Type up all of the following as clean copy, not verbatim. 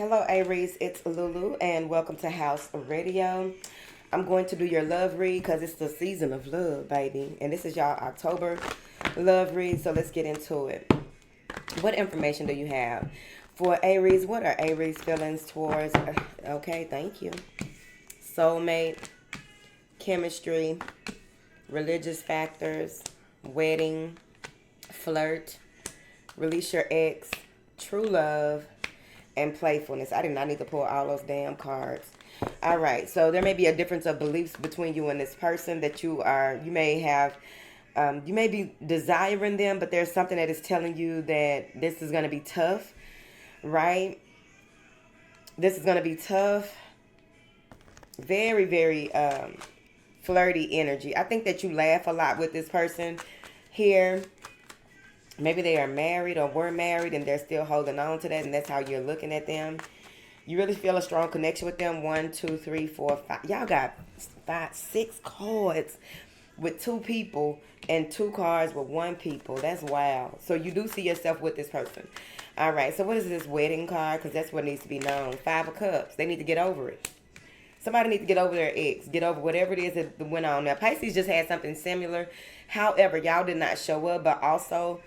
Hello, Aries. It's Lulu, and welcome to House of Radio. I'm going to do your love read because it's the season of love, baby. And this is y'all October love read, so let's get into it. What information do you have for Aries? What are Aries' feelings towards? Okay, thank you. Soulmate, chemistry, religious factors, wedding, flirt, release your ex, true love, and playfulness. I did not need to pull all those damn cards. All right, so there may be a difference of beliefs between you and this person that you may have, you may be desiring them, but there's something that is telling you that this is going to be tough, right? This is going to be tough. Very, very flirty energy. I think that you laugh a lot with this person here. Maybe they are married or were married and they're still holding on to that, and that's how you're looking at them. You really feel a strong connection with them. 1, 2, 3, 4, 5. Y'all got 5, 6 cards with 2 people and 2 cards with 1 people. That's wild. So you do see yourself with this person. All right. So what is this wedding card? Because that's what needs to be known. 5 of Cups. They need to get over it. Somebody needs to get over their ex. Get over whatever it is that went on. Now, Pisces just had something similar. However, y'all did not show up, but also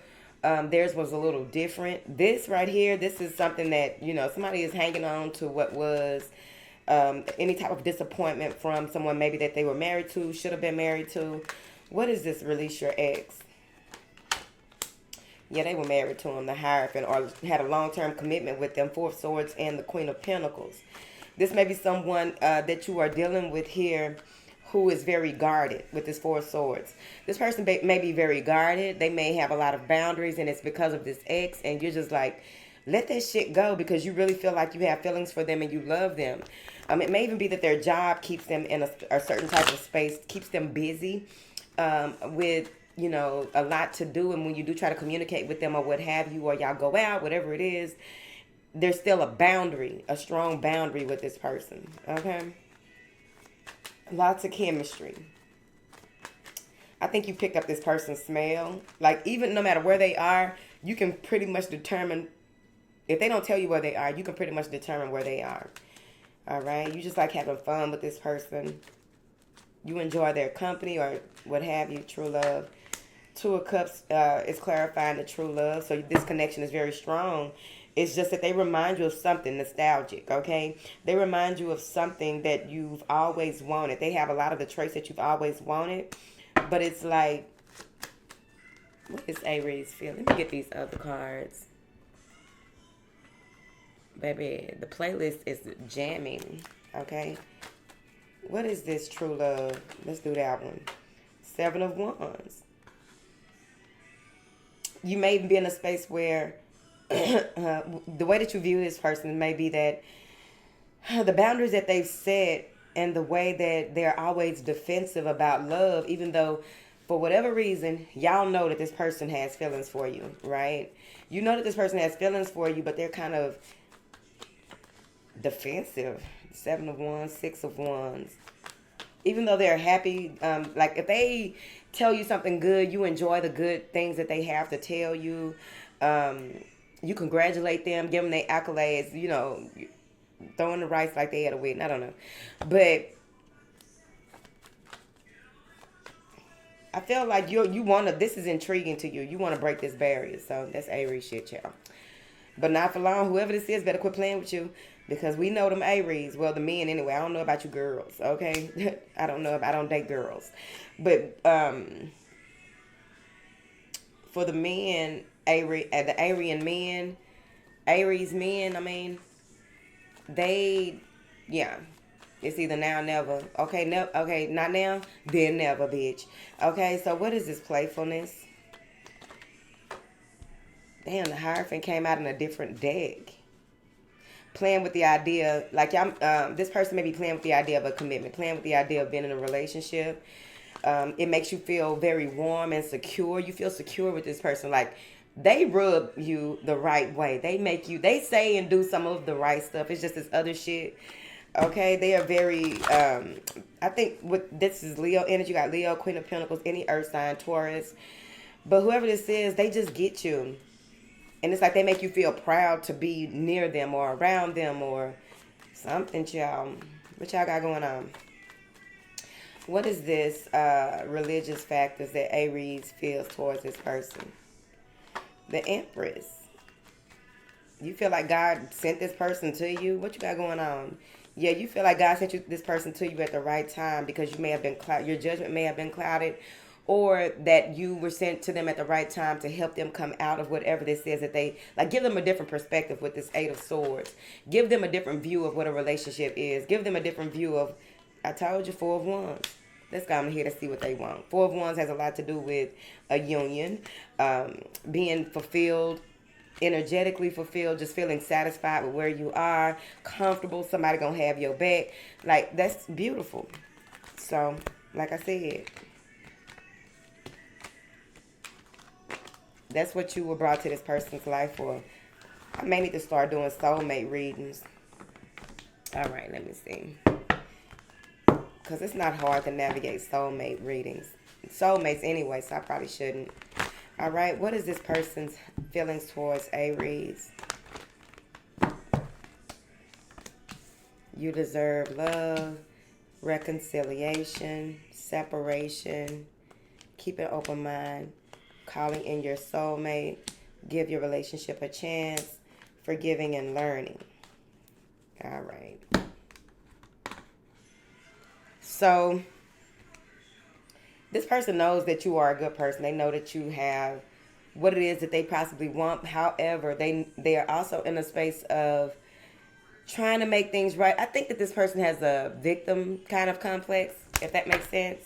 theirs was a little different. This right here, this is something that, somebody is hanging on to what was any type of disappointment from someone maybe that they were married to, should have been married to. What is this? Release your ex. Yeah, they were married to him, the Hierophant, or had a long-term commitment with them, 4 of Swords and the Queen of Pentacles. This may be someone that you are dealing with here who is very guarded with this 4 of Swords. This person may be very guarded. They may have a lot of boundaries, and it's because of this ex, and you're just like, let that shit go because you really feel like you have feelings for them and you love them. It may even be that their job keeps them in a certain type of space, keeps them busy with, a lot to do. And when you do try to communicate with them or what have you, or y'all go out, whatever it is, there's still a boundary, a strong boundary with this person, okay? Lots of chemistry. I think you picked up this person's smell. Like, even no matter where they are, you can pretty much determine, if they don't tell you where they are, you can pretty much determine where they are. All right? You just like having fun with this person. You enjoy their company or what have you, true love. 2 of Cups is clarifying the true love. So this connection is very strong. It's just that they remind you of something nostalgic, okay? They remind you of something that you've always wanted. They have a lot of the traits that you've always wanted. But it's like, what is Aries feeling? Let me get these other cards. Baby, the playlist is jamming, okay? What is this true love? Let's do that one. 7 of Wands. You may be in a space where the way that you view this person may be that the boundaries that they've set and the way that they're always defensive about love, even though for whatever reason, y'all know that this person has feelings for you, right? You know that this person has feelings for you, but they're kind of defensive. 7 of Wands, 6 of Wands. Even though they're happy, like if they tell you something good, you enjoy the good things that they have to tell you. You congratulate them, give them their accolades, throwing the rice like they had a wedding. I don't know. But I feel like this is intriguing to you. You want to break this barrier. So that's Aries shit, y'all. But not for long. Whoever this is better quit playing with you because we know them Aries. Well, the men anyway. I don't know about you girls, okay? I don't know. I don't date girls. But for the men, the Aryan men, Aries men, it's either now or never. Okay, okay, not now, then never, bitch. Okay, so what is this playfulness? Damn, the Hierophant came out in a different deck. Playing with the idea, like this person may be playing with the idea of a commitment, playing with the idea of being in a relationship. It makes you feel very warm and secure. You feel secure with this person. Like, they rub you the right way. They say and do some of the right stuff. It's just this other shit. Okay, they are very, I think this is Leo energy. You got Leo, Queen of Pentacles, any earth sign, Taurus. But whoever this is, they just get you. And it's like they make you feel proud to be near them or around them or something, y'all. What y'all got going on? What is this religious factors that Aries feels towards this person? The Empress. You feel like God sent this person to you? What you got going on? Yeah, you feel like God sent this person to you at the right time because you may have been your judgment may have been clouded, or that you were sent to them at the right time to help them come out of whatever this is that they like. Give them a different perspective with this Eight of Swords. Give them a different view of what a relationship is. Give them a different view of, I told you, Four of Wands. Let's go on here to see what they want. Four of Wands has a lot to do with a union, being fulfilled, energetically fulfilled, just feeling satisfied with where you are, comfortable, somebody gonna have your back. Like, that's beautiful. So, like I said, that's what you were brought to this person's life for. I may need to start doing soulmate readings. All right, let me see. Because it's not hard to navigate soulmate readings. Soulmates anyway, so I probably shouldn't. All right, what is this person's feelings towards Aries? You deserve love, reconciliation, separation, keep an open mind, calling in your soulmate, give your relationship a chance, forgiving and learning. All right. So, this person knows that you are a good person. They know that you have what it is that they possibly want. However, they are also in a space of trying to make things right. I think that this person has a victim kind of complex, if that makes sense.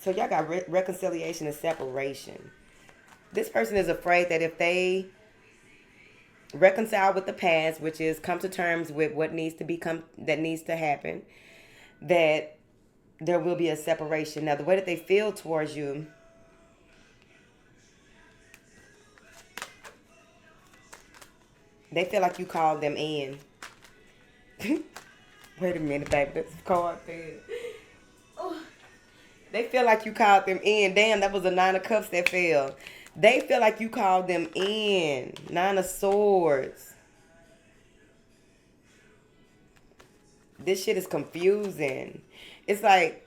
So y'all got reconciliation and separation. This person is afraid that if they reconcile with the past, which is come to terms with what needs to happen, that there will be a separation. Now, the way that they feel towards you, they feel like you called them in. Wait a minute, baby. That's card there. Oh. They feel like you called them in. Damn, that was a Nine of Cups that fell. They feel like you called them in. Nine of Swords. This shit is confusing. It's like,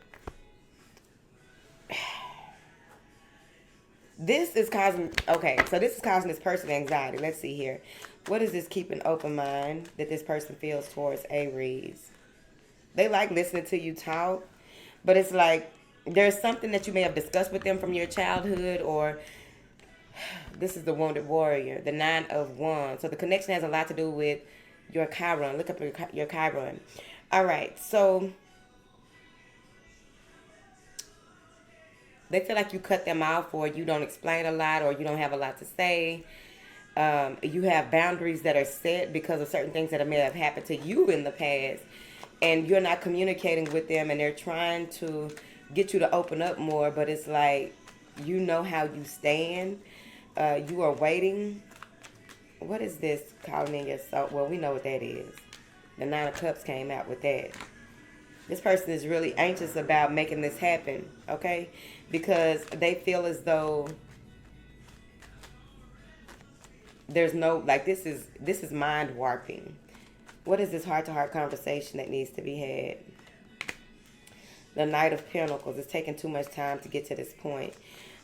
this is causing this person anxiety. Let's see here. What is this keep an open mind that this person feels towards Aries? They like listening to you talk, but it's like there's something that you may have discussed with them from your childhood, or this is the Wounded Warrior, the Nine of Wands. So the connection has a lot to do with your Chiron. Look up your Chiron. All right, so they feel like you cut them off, or you don't explain a lot, or you don't have a lot to say. You have boundaries that are set because of certain things that may have happened to you in the past, and you're not communicating with them, and they're trying to get you to open up more, but it's like, you know how you stand. You are waiting. What is this calling in your soul? Well, we know what that is. The Nine of Cups came out with that. This person is really anxious about making this happen, okay? Because they feel as though there's no, like, this is mind warping. What is this heart-to-heart conversation that needs to be had? The Knight of Pentacles. It's taking too much time to get to this point.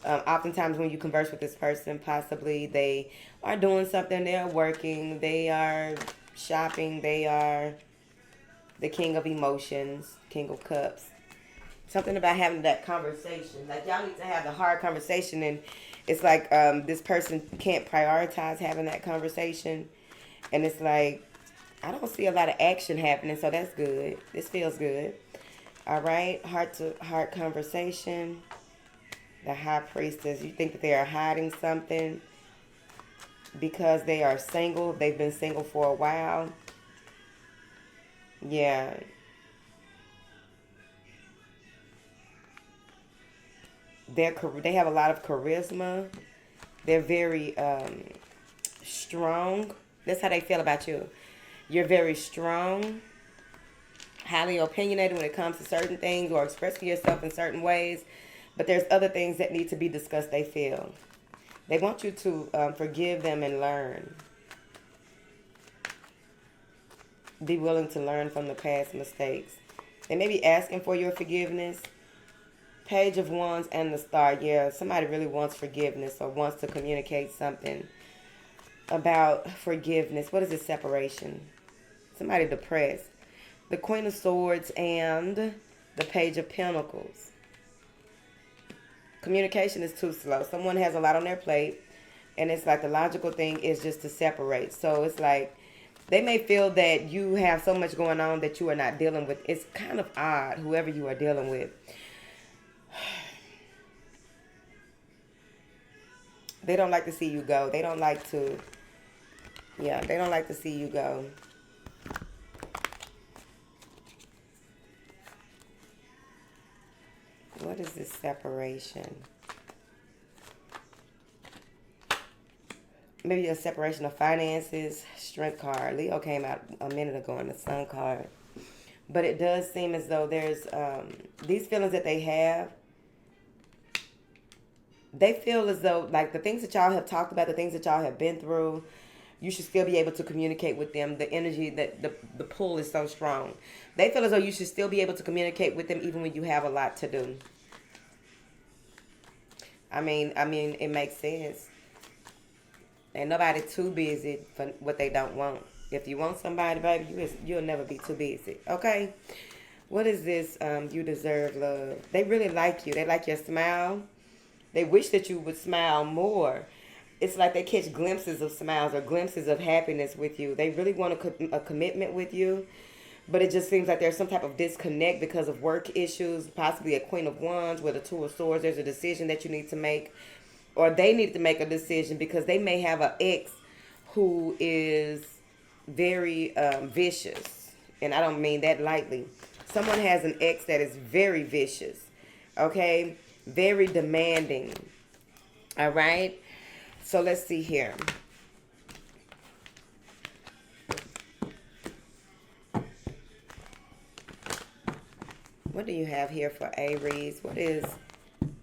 Oftentimes when you converse with this person, possibly they are doing something, they are working, they are shopping, they are the King of Emotions, King of Cups. Something about having that conversation. Like, y'all need to have the hard conversation, and it's like this person can't prioritize having that conversation. And it's like, I don't see a lot of action happening, so that's good. This feels good. All right, heart-to-heart conversation. The High Priestess. You think that they are hiding something because they are single. They've been single for a while. Yeah. They have a lot of charisma. They're very strong. That's how they feel about you. You're very strong, highly opinionated when it comes to certain things, or expressing yourself in certain ways. But there's other things that need to be discussed, they feel. They want you to forgive them and learn. Be willing to learn from the past mistakes. They may be asking for your forgiveness. Page of Wands and the Star. Yeah, somebody really wants forgiveness or wants to communicate something about forgiveness. What is this? Separation. Somebody depressed. The Queen of Swords and the Page of Pentacles. Communication is too slow. Someone has a lot on their plate, and it's like the logical thing is just to separate. So it's like they may feel that you have so much going on that you are not dealing with. It's kind of odd, whoever you are dealing with. They don't like to see you go. They don't like to, yeah, they don't like to see you go. What is this separation? Maybe a separation of finances. Strength card. Leo came out a minute ago in the Sun card. But it does seem as though there's these feelings that they have. They feel as though, like, the things that y'all have talked about, the things that y'all have been through, you should still be able to communicate with them. The energy, that the pull is so strong. They feel as though you should still be able to communicate with them even when you have a lot to do. I mean, it makes sense. Ain't nobody too busy for what they don't want. If you want somebody, baby, you'll never be too busy. Okay? What is this? You deserve love. They really like you. They like your smile. They wish that you would smile more. It's like they catch glimpses of smiles or glimpses of happiness with you. They really want a commitment with you. But it just seems like there's some type of disconnect because of work issues, possibly a Queen of Wands with a Two of Swords. There's a decision that you need to make, or they need to make a decision because they may have an ex who is very vicious. And I don't mean that lightly. Someone has an ex that is very vicious, okay? Very demanding, all right? So let's see here. What do you have here for Aries? What is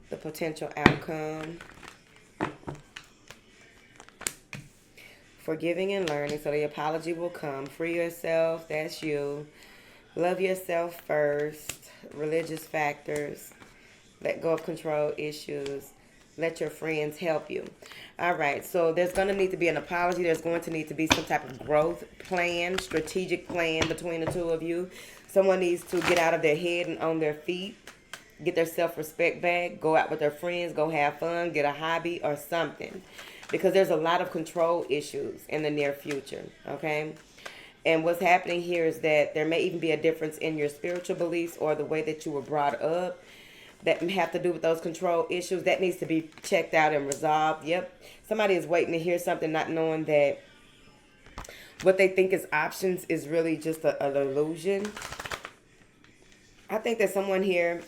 the potential outcome? Forgiving and learning. So the apology will come. Free yourself. That's you. Love yourself first. Religious factors. Let go of control issues. Let your friends help you. All right. So there's going to need to be an apology. There's going to need to be some type of growth plan, strategic plan between the two of you. Someone needs to get out of their head and on their feet. Get their self-respect back. Go out with their friends. Go have fun. Get a hobby or something. Because there's a lot of control issues in the near future. Okay? And what's happening here is that there may even be a difference in your spiritual beliefs or the way that you were brought up that have to do with those control issues. That needs to be checked out and resolved. Yep. Somebody is waiting to hear something, not knowing that what they think is options is really just an illusion. I think that someone here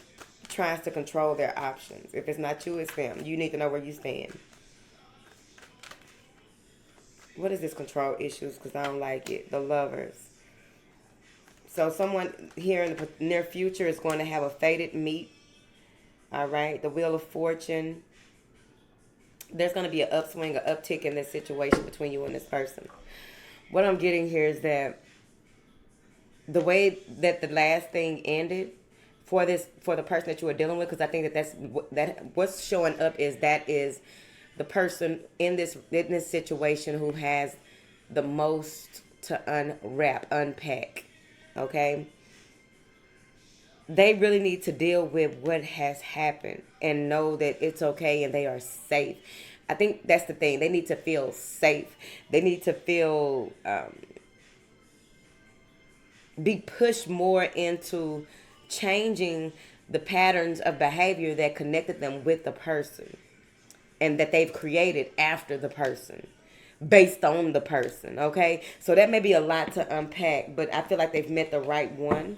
tries to control their options. If it's not you, it's them. You need to know where you stand. What is this control issues? Because I don't like it. The Lovers. So someone here in the near future is going to have a fated meet. All right. The Wheel of Fortune. There's going to be an upswing, an uptick in this situation between you and this person. What I'm getting here is that the way that the last thing ended for the person that you are dealing with, because I think that what's showing up is that is the person in this situation who has the most to unpack. Okay? They really need to deal with what has happened and know that it's okay and they are safe. I think that's the thing. They need to feel safe. They need to feel be pushed more into changing the patterns of behavior that connected them with the person and that they've created after the person, based on the person, okay? So that may be a lot to unpack, but I feel like they've met the right one.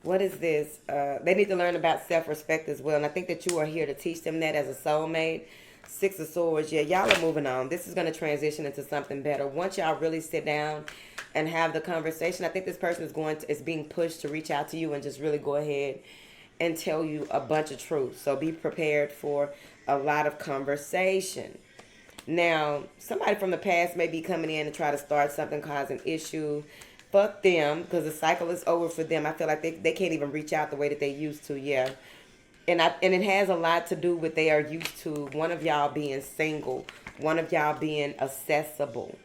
What is this? They need to learn about self-respect as well, and I think that you are here to teach them that as a soulmate. Six of Swords. Yeah, y'all are moving on. This is going to transition into something better. Once y'all really sit down and have the conversation, I think this person is being pushed to reach out to you and just really go ahead and tell you a bunch of truth. So be prepared for a lot of conversation. Now, somebody from the past may be coming in and try to start something, cause an issue. Fuck them, because the cycle is over for them. I feel like they can't even reach out the way that they used to. Yeah. And it has a lot to do with they are used to one of y'all being single, one of y'all being accessible.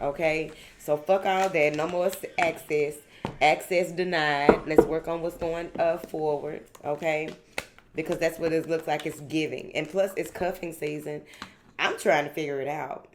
Okay? So fuck all that. No more access. Access denied. Let's work on what's going forward. Okay? Because that's what it looks like it's giving. And plus it's cuffing season. I'm trying to figure it out.